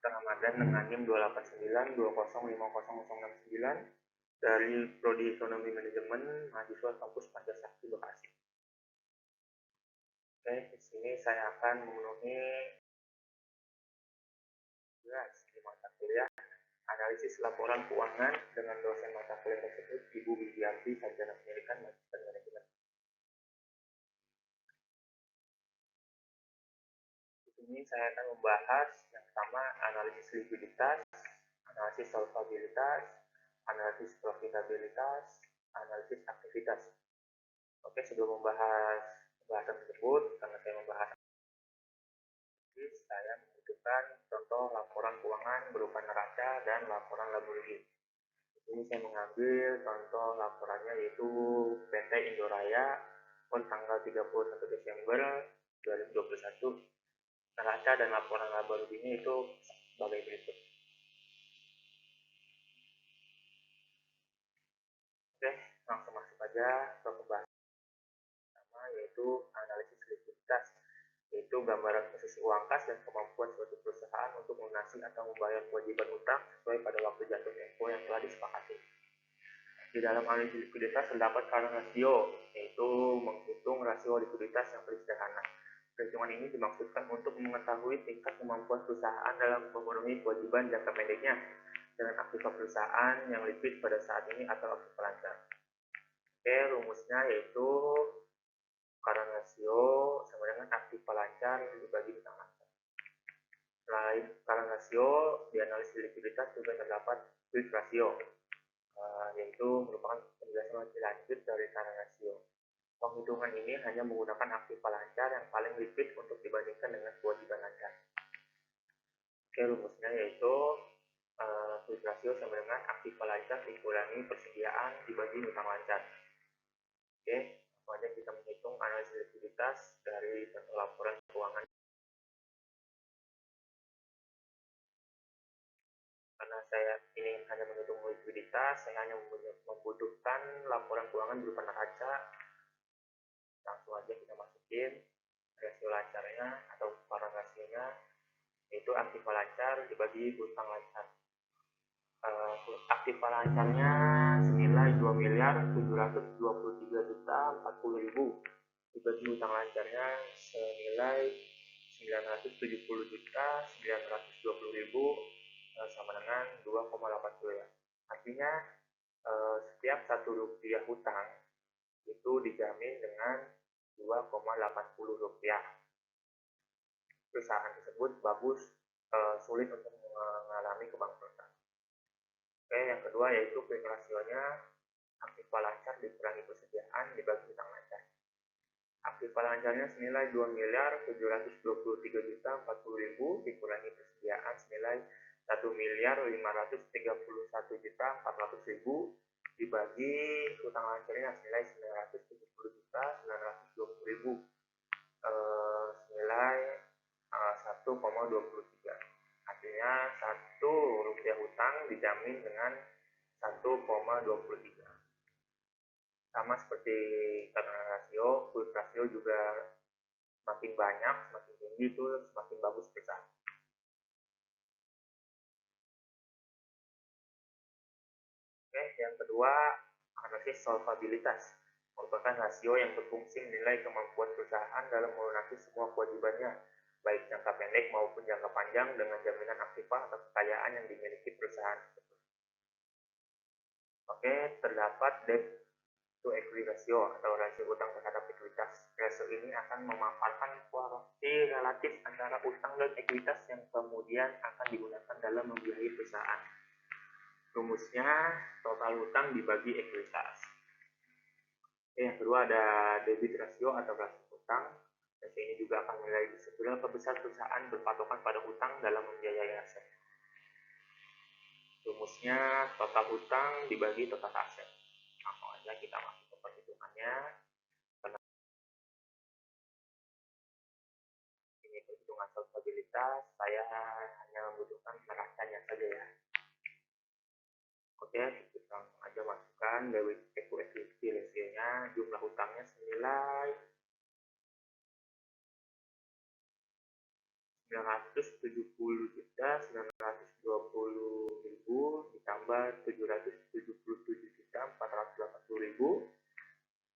Ramadan dengan NIM 28920500069 dari Prodi Ekonomi Manajemen mahasiswa kampus Pancasakti Bekasi. Oke, di sini saya akan memenuhi di mata kuliah analisis laporan keuangan dengan dosen mata kuliah tersebut Ibu Widianti, Sarjana Pendidikan Magister Manajemen. Di sini saya akan membahas yang pertama analisis likuiditas, analisis solvabilitas, analisis profitabilitas, analisis aktivitas. Oke, sebelum membahas pembahasan tersebut, karena saya membahas saya membutuhkan contoh laporan keuangan berupa neraca dan laporan laba rugi. Ini saya mengambil contoh laporannya yaitu PT Indoraya tanggal 31 Desember 2021. Neraca dan laporan laba ruginya itu sebagai berikut. Oke, langsung masuk aja ke pembahasan pertama yaitu analisis likuiditas, yaitu gambaran posisi uang kas dan kemampuan suatu perusahaan untuk melunasi atau membayar kewajiban utang sesuai pada waktu jatuh tempo yang telah disepakati. Di dalam analisis likuiditas terdapat current ratio, yaitu menghitung rasio likuiditas yang paling sederhana. Perhitungan ini dimaksudkan untuk mengetahui tingkat kemampuan perusahaan dalam memenuhi kewajiban jangka pendeknya dengan aktiva perusahaan yang likuid pada saat ini atau aktiva lancar. Oke, rumusnya yaitu current ratio sama dengan aktiva lancar dibagi utang lancar. Selain current ratio, di analisis likuiditas juga terdapat quick ratio, yaitu merupakan penjelasan lebih lanjut dari current ratio. Penghitungan ini hanya menggunakan aktiva lancar yang paling likuid untuk dibandingkan dengan kewajiban lancar. Oke, rumusnya yaitu quick ratio sama dengan aktiva lancar dikurangi persediaan dibagi utang lancar. Oke, langsung aja kita menghitung analisis likuiditas dari contoh laporan keuangan. Karena saya ingin hanya menghitung likuiditas, saya hanya membutuhkan laporan keuangan berupa neraca. Langsung aja kita masukin rasio lancarnya atau current rasionya, yaitu aktiva lancar dibagi utang lancar. Aktiva lancarnya senilai 2.723.040.000 dibagi utang lancarnya senilai 970.920.000 sama dengan 2,80 ya. Artinya setiap 1 rupiah hutang itu dijamin dengan 2,80 rupiah. Perusahaan tersebut bagus, sulit untuk mengalami kebangkrutan. Oke, yang kedua yaitu quick rasionya aktiva lancar dikurangi persediaan dibagi utang lancar. Aktiva lancarnya senilai 2.723.040.000 dikurangi persediaan senilai 1.531.400.000 dibagi utang lancarnya senilai 970.920.000 senilai 1,23. Artinya 1 rupiah hutang dijamin dengan 1,23. Sama seperti current rasio, quick rasio juga semakin banyak, semakin tinggi itu semakin bagus perusahaan. Oke, yang kedua analisis solvabilitas, merupakan rasio yang berfungsi menilai kemampuan perusahaan dalam melunasi semua kewajibannya, baik jangka pendek maupun jangka panjang dengan jaminan aktiva atau kekayaan yang dimiliki perusahaan tersebut. Oke, terdapat debt to equity ratio atau rasio utang terhadap ekuitas. Rasio ini akan memaparkan proporsi relatif antara utang dan ekuitas yang kemudian akan digunakan dalam membiayai perusahaan. Rumusnya total utang dibagi ekuitas. Oke, yang kedua ada debit ratio atau rasio utang. Rasio ini juga akan menilai seberapa besar perusahaan berpatokan pada utang dalam membiayai aset. Rumusnya total utang dibagi total aset. Langsung aja kita masuk ke perhitungannya. Ini perhitungan solvabilitas, saya hanya membutuhkan neracanya saja ya. Oke, kita langsung aja masukkan debit to equity ratio-nya, jumlah utangnya senilai 970.920.000 ditambah 777.480.000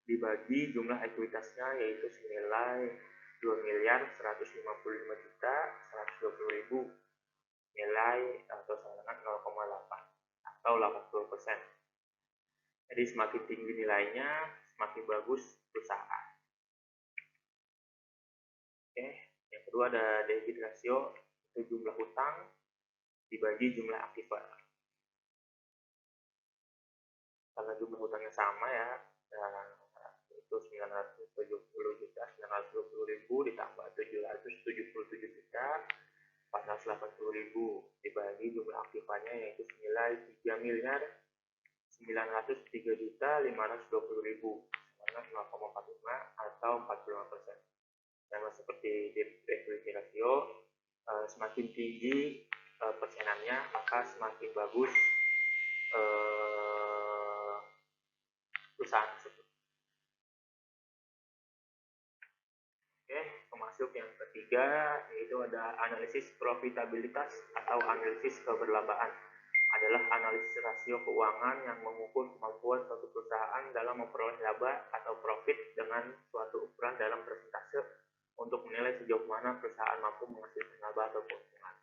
dibagi jumlah ekuitasnya yaitu senilai 2.155.120.000 nilai atau sama dengan 0,8 atau 80%. Jadi semakin tinggi nilainya, semakin bagus perusahaan. Oke, yang kedua ada debit ratio, itu jumlah hutang dibagi jumlah aktiva. Karena jumlah hutangnya sama ya, itu 970.920.000 ditambah 777.480.000 dibagi jumlah aktivanya yaitu senilai 3.903.520.000 sama 0,45 atau 45%. Sama seperti equity ratio, semakin tinggi persenannya maka semakin bagus perusahaan tersebut. Oke, masuk yang ketiga yaitu ada analisis profitabilitas atau analisis keberlabaan. Adalah analisis rasio keuangan yang mengukur kemampuan suatu perusahaan dalam memperoleh laba atau profit dengan suatu ukuran dalam persentase untuk menilai sejauh mana perusahaan mampu menghasilkan laba atau keuntungan.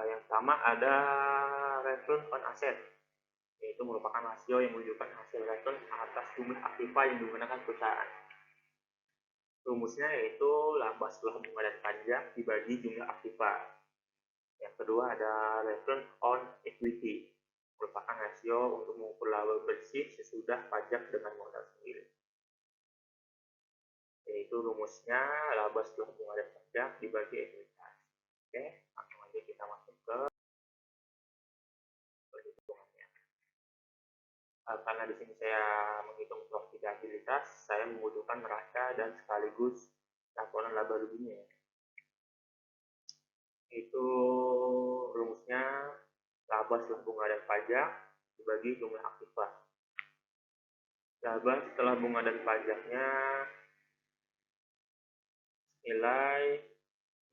Yang pertama ada return on asset, yaitu merupakan rasio yang menunjukkan hasil return atas jumlah aktiva yang digunakan perusahaan. Rumusnya yaitu laba setelah bunga dan pajak dibagi jumlah aktiva. Yang kedua ada return on equity, merupakan rasio untuk mengukur laba bersih sesudah pajak dengan modal sendiri. Yaitu rumusnya laba setelah bunga dan pajak dibagi ekuitas. Oke, langsung aja kita masuk ke perhitungannya. Karena di sini saya menghitung profitabilitas, saya membutuhkan neraca dan sekaligus laporan laba ruginya. Itu rumusnya laba setelah bunga dan pajak dibagi jumlah aktiva. Laba setelah bunga dan pajaknya nilai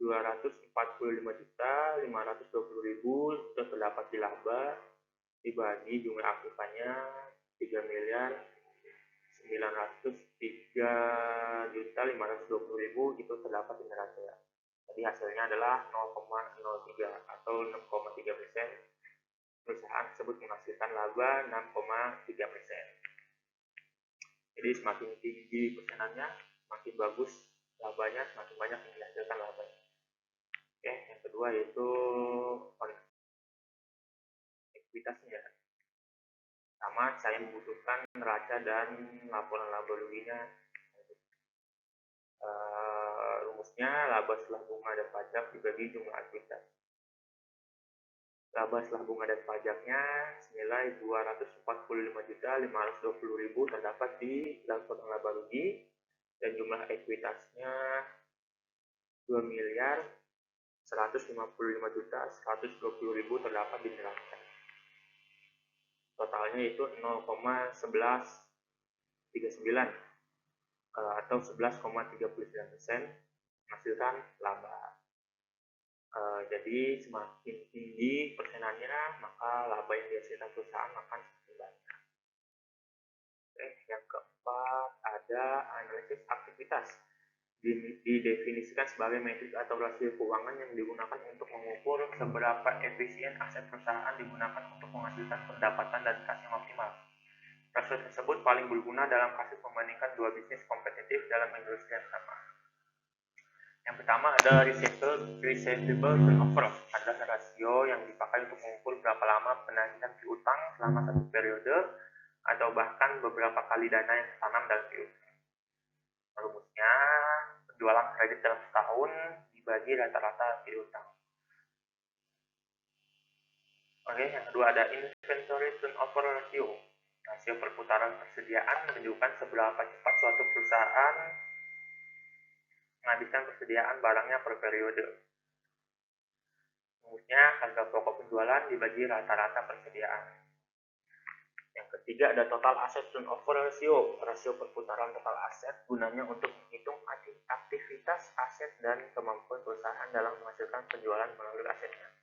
245.520.000 terdapat di laba dibagi jumlah aktivanya 3.903.520.000 itu terdapat di neraca. Jadi hasilnya adalah 0,03 atau 6,3%. Perusahaan tersebut menghasilkan laba 6,3%. Jadi semakin tinggi persenannya, semakin bagus labanya, semakin banyak yang dihasilkan labanya. Oke, yang kedua yaitu ekuitasnya. Sama, saya membutuhkan neraca dan laporan laba ruginya. Rumusnya laba setelah bunga dan pajak dibagi jumlah ekuitas. Laba setelah bunga dan pajaknya senilai 245.520.000 terdapat di laporan laba rugi dan jumlah ekuitasnya 2.155.120.000 terdapat di neraca. Totalnya itu 0,1139 atau 11,39% menghasilkan laba. Jadi semakin tinggi persenannya, maka laba yang dihasilkan perusahaan akan semakin banyak. Oke, yang keempat ada analisis aktivitas. Didefinisikan sebagai metrik atau rasio keuangan yang digunakan untuk mengukur seberapa efisien aset perusahaan digunakan untuk menghasilkan pendapatan dan kas yang optimal. Rasio tersebut paling berguna dalam kasus membandingkan dua bisnis kompetitif dalam industri yang sama. Yang pertama ada receivable turnover, adalah rasio yang dipakai untuk mengukur berapa lama penagihan piutang selama satu periode atau bahkan beberapa kali dana yang ditanam dalam piutang. Rumusnya penjualan kredit dalam setahun dibagi rata-rata piutang. Oke, yang kedua ada inventory turnover ratio. Rasio perputaran persediaan menunjukkan seberapa cepat suatu perusahaan menghabiskan persediaan barangnya per periode. Rumusnya harga pokok penjualan dibagi rata-rata persediaan. Yang ketiga ada total asset turnover ratio, rasio perputaran total aset gunanya untuk menghitung aktivitas aset dan kemampuan perusahaan dalam menghasilkan penjualan melalui asetnya.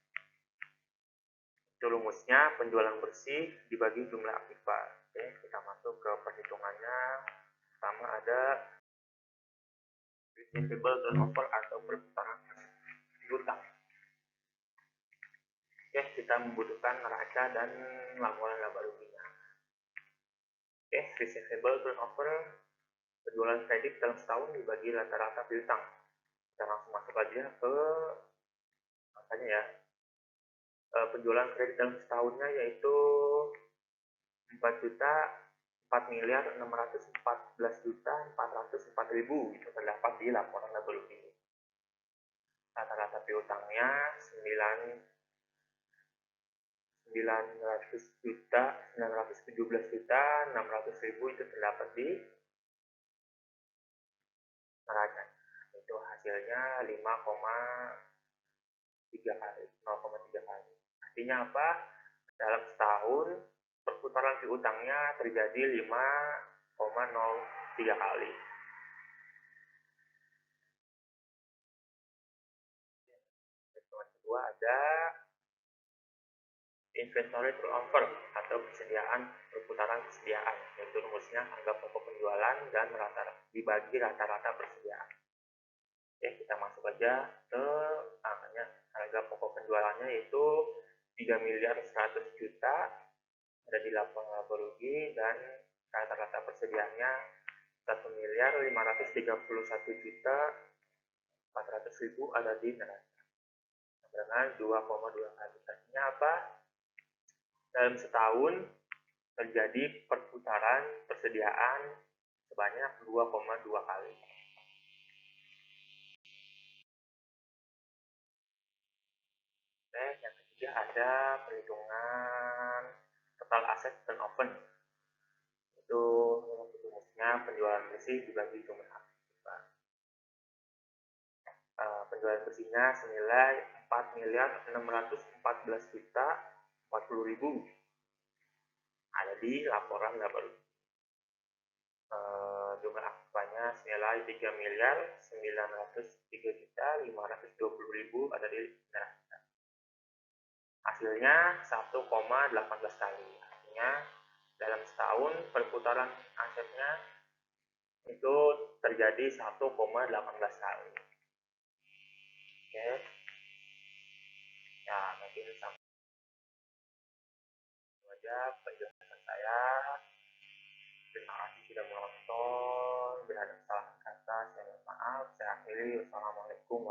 Itu rumusnya penjualan bersih dibagi jumlah aktiva. Oke, kita masuk ke perhitungannya. Pertama ada receivable turnover atau perputaran piutang. Oke, kita membutuhkan neraca dan laporan laba ruginya. Oke, receivable turnover penjualan kredit dalam setahun dibagi rata-rata piutang. Kita langsung masuk aja ke angkanya ya. Penjualan kredit dalam setahunnya yaitu 4 juta 4 miliar 614 juta 404 ribu, itu terdapat di laporan laba rugi. Rata-rata piutangnya 900 juta 917 juta 600 ribu, itu terdapat di neraca. Itu hasilnya 5,3 kali, 0,3 kali. Artinya apa? Dalam setahun perputaran piutangnya terjadi 5,03 kali. Yang kedua ada inventory turnover atau persediaan perputaran persediaan, yaitu rumusnya harga pokok penjualan dan dibagi rata-rata persediaan. Oke, kita masuk aja ke angkanya. Harga pokok penjualannya yaitu 3 miliar 100 juta ada di laporan laba rugi, dan rata-rata persediaannya 1 miliar 531 juta 400 ribu ada di neraca dengan 2,2 kali. Artinya apa? Dalam setahun terjadi perputaran persediaan sebanyak 2,2 kali. Oke, yang ketiga ada perhitungan total aset turnover. Itu rumusnya penjualan bersih dibagi jumlah aktiva. Penjualan bersihnya senilai 4 miliar 614 juta 40 ribu ada di laporan laba rugi. Jumlah aktivanya senilai 3 miliar 903 juta 520 ribu ada di neraca. Hasilnya 1,18 kali. Artinya dalam setahun perputaran asetnya itu terjadi 1,18 kali. Oke. Ya, mungkin sampai saja penjelasan saya. Terima kasih sudah menonton. Bila ada kesalahan kata, saya mohon maaf. Saya akhiri. Wassalamualaikum warahmatullahi wabarakatuh.